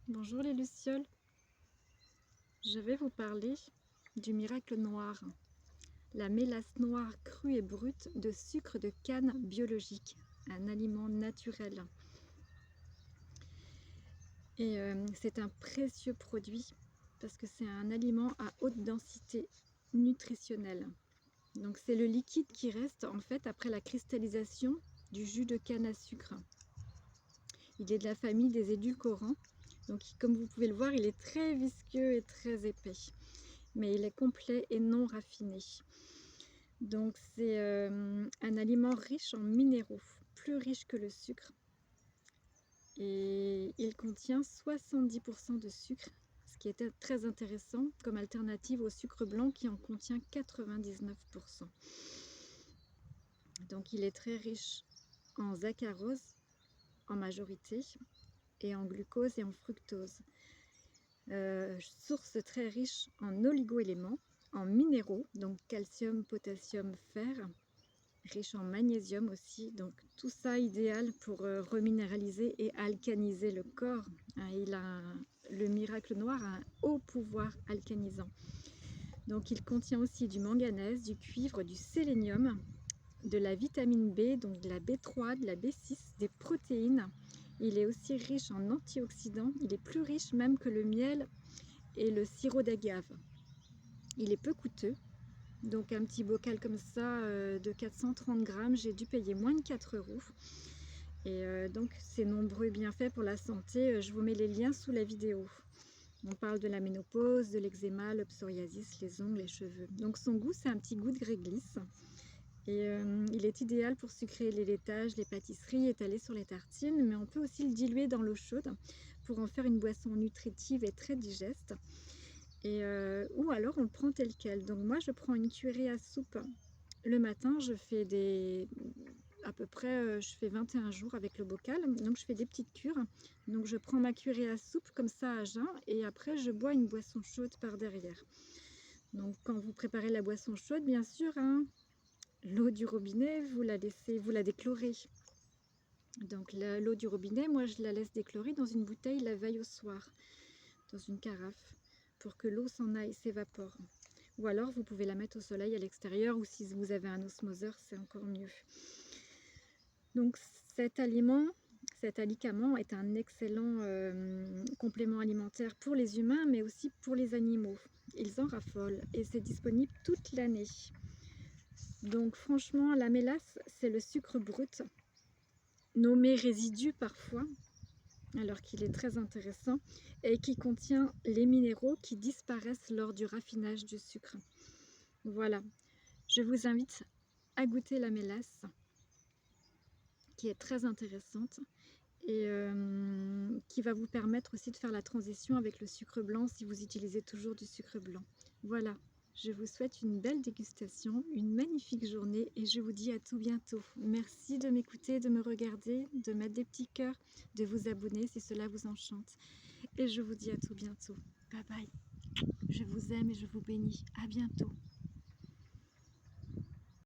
Bonjour les lucioles, je vais vous parler du miracle noir, la mélasse noire crue et brute de sucre de canne biologique, un aliment naturel. Et c'est un précieux produit parce que c'est un aliment à haute densité nutritionnelle. Donc c'est le liquide qui reste en fait après la cristallisation du jus de canne à sucre. Il est de la famille des édulcorants. Donc comme vous pouvez le voir, il est très visqueux et très épais, mais il est complet et non raffiné. Donc c'est un aliment riche en minéraux, plus riche que le sucre. Et il contient 70% de sucre, ce qui est très intéressant comme alternative au sucre blanc qui en contient 99%. Donc il est très riche en saccharose en majorité, et en glucose et en fructose. Source très riche en oligo-éléments, en minéraux, donc calcium, potassium, fer, riche en magnésium aussi, donc tout ça idéal pour reminéraliser et alcaniser le corps. Le miracle noir a un haut pouvoir alcanisant. Donc il contient aussi du manganèse, du cuivre, du sélénium, de la vitamine B, donc de la B3, de la B6, des protéines. Il est aussi riche en antioxydants, il est plus riche même que le miel et le sirop d'agave. Il est peu coûteux, donc un petit bocal comme ça de 430 grammes, j'ai dû payer moins de 4 €. Et donc ces nombreux bienfaits pour la santé, je vous mets les liens sous la vidéo. On parle de la ménopause, de l'eczéma, le psoriasis, les ongles, les cheveux. Donc son goût, c'est un petit goût de réglisse. Et il est idéal pour sucrer les laitages, les pâtisseries, étaler sur les tartines, mais on peut aussi le diluer dans l'eau chaude pour en faire une boisson nutritive et très digeste. Et ou alors on le prend tel quel. Donc moi je prends une cuillerée à soupe le matin, je fais à peu près je fais 21 jours avec le bocal, donc je fais des petites cures. Donc je prends ma cuillerée à soupe comme ça à jeun, et après je bois une boisson chaude par derrière. Donc quand vous préparez la boisson chaude, bien sûr, hein, l'eau du robinet, vous la déchlorez. Donc l'eau du robinet, moi je la laisse déchlorer dans une bouteille la veille au soir, dans une carafe, pour que l'eau s'en aille, s'évapore. Ou alors vous pouvez la mettre au soleil à l'extérieur, ou si vous avez un osmoseur, c'est encore mieux. Donc cet alicament est un excellent complément alimentaire pour les humains, mais aussi pour les animaux. Ils en raffolent et c'est disponible toute l'année. Donc franchement, la mélasse, c'est le sucre brut, nommé résidu parfois, alors qu'il est très intéressant, et qui contient les minéraux qui disparaissent lors du raffinage du sucre. Voilà, je vous invite à goûter la mélasse, qui est très intéressante, et qui va vous permettre aussi de faire la transition avec le sucre blanc si vous utilisez toujours du sucre blanc. Voilà. Je vous souhaite une belle dégustation, une magnifique journée, et je vous dis à tout bientôt. Merci de m'écouter, de me regarder, de mettre des petits cœurs, de vous abonner si cela vous enchante. Et je vous dis à tout bientôt. Bye bye. Je vous aime et je vous bénis. À bientôt.